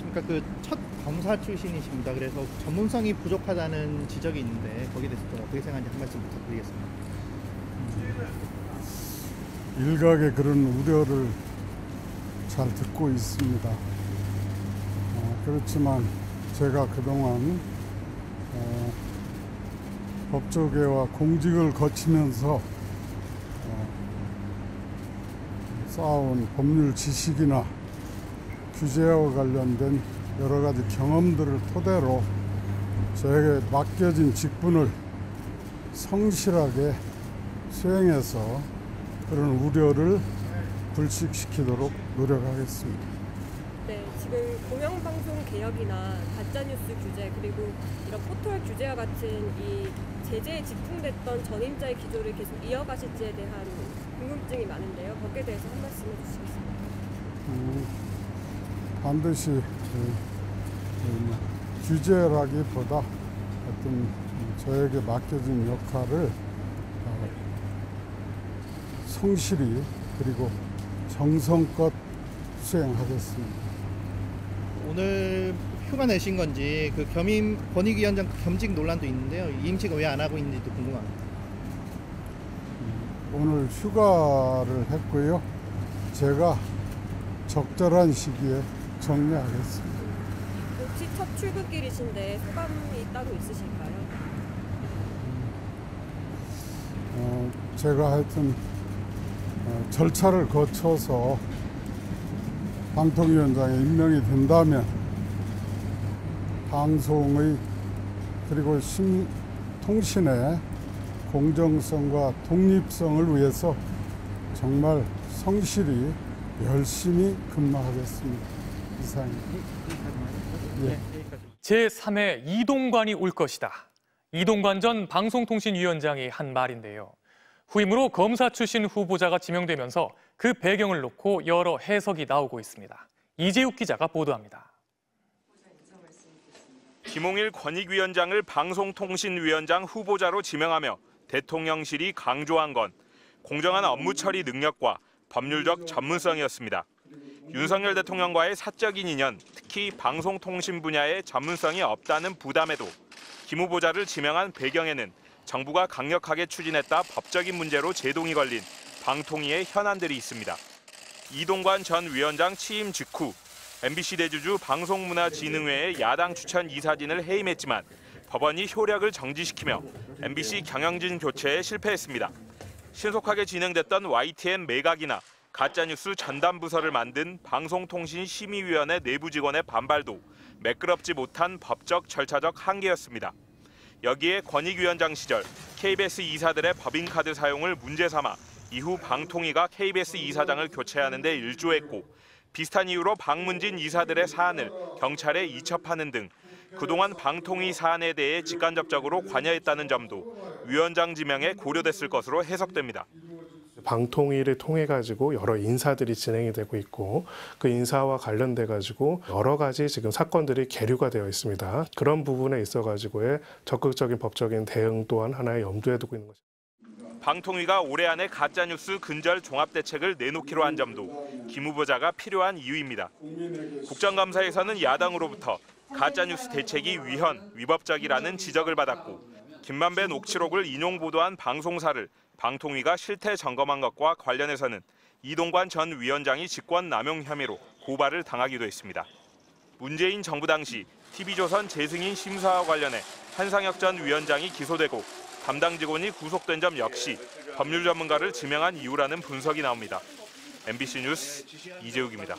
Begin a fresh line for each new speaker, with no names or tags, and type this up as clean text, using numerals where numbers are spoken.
안녕하십니까. 그 첫 검사 출신이십니다. 그래서 전문성이 부족하다는 지적이 있는데 거기에 대해서 좀 어떻게 생각하는지 한 말씀 부탁드리겠습니다.
일각의 그런 우려를 잘 듣고 있습니다. 그렇지만 제가 그동안 법조계와 공직을 거치면서 쌓아온 법률 지식이나 규제와 관련된 여러 가지 경험들을 토대로 저에게 맡겨진 직분을 성실하게 수행해서 그런 우려를 불식시키도록 노력하겠습니다.
네, 지금 공영방송 개혁이나 가짜뉴스 규제 그리고 이런 포털 규제와 같은 이 제재에 집중됐던 전임자의 기조를 계속 이어가실지에 대한 궁금증이 많은데요. 거기에 대해서 한 말씀 해주시겠습니까?
반드시 규제라기보다 어떤 저에게 맡겨진 역할을 성실히 그리고 정성껏 수행하겠습니다.
오늘 휴가 내신 건지 그 겸임 권익위원장 겸직 논란도 있는데요. 임직을 왜 안 하고 있는지도 궁금합니다.
오늘 휴가를 했고요. 제가 적절한 시기에 정리하겠습니다.
혹시 첫 출근길이신데 소감이 따로 있으실까요?
제가 하여튼 절차를 거쳐서 방통위원장에 임명이 된다면 방송의 그리고 통신의 공정성과 독립성을 위해서 정말 성실히 열심히 근무하겠습니다. 이상입니다. 예.
제3의 이동관이 올 것이다. 이동관 전 방송통신위원장이 한 말인데요. 후임으로 검사 출신 후보자가 지명되면서 그 배경을 놓고 여러 해석이 나오고 있습니다. 이재욱 기자가 보도합니다.
김홍일 권익위원장을 방송통신위원장 후보자로 지명하며 대통령실이 강조한 건 공정한 업무 처리 능력과 법률적 전문성이었습니다. 윤석열 대통령과의 사적인 인연, 특히 방송통신 분야의 전문성이 없다는 부담에도 김 후보자를 지명한 배경에는 정부가 강력하게 추진했다 법적인 문제로 제동이 걸린 방통위의 현안들이 있습니다. 이동관 전 위원장 취임 직후 MBC 대주주 방송문화진흥회의 야당 추천 이사진을 해임했지만 법원이 효력을 정지시키며 MBC 경영진 교체에 실패했습니다. 신속하게 진행됐던 YTN 매각이나 가짜뉴스 전담부서를 만든 방송통신심의위원회 내부 직원의 반발도 매끄럽지 못한 법적 절차적 한계였습니다. 여기에 권익위원장 시절 KBS 이사들의 법인카드 사용을 문제 삼아 이후 방통위가 KBS 이사장을 교체하는 데 일조했고 비슷한 이유로 박문진 이사들의 사안을 경찰에 이첩하는 등 그동안 방통위 사안에 대해 직간접적으로 관여했다는 점도 위원장 지명에 고려됐을 것으로 해석됩니다.
방통위를 통해 가지고 여러 인사들이 진행이 되고 있고 그 인사와 관련돼 가지고 여러 가지 지금 사건들이 계류가 되어 있습니다. 그런 부분에 있어 가지고의 적극적인 법적인 대응 또한 하나의 염두에 두고 있는 것입니다.
방통위가 올해 안에 가짜뉴스 근절 종합대책을 내놓기로 한 점도 김 후보자가 필요한 이유입니다. 국정감사에서는 야당으로부터 가짜뉴스 대책이 위헌, 위법적이라는 지적을 받았고 김만배 녹취록을 인용 보도한 방송사를 방통위가 실태 점검한 것과 관련해서는 이동관 전 위원장이 직권 남용 혐의로 고발을 당하기도 했습니다. 문재인 정부 당시 TV조선 재승인 심사와 관련해 한상혁 전 위원장이 기소되고 담당 직원이 구속된 점 역시 법률 전문가를 지명한 이유라는 분석이 나옵니다. MBC 뉴스 이재욱입니다.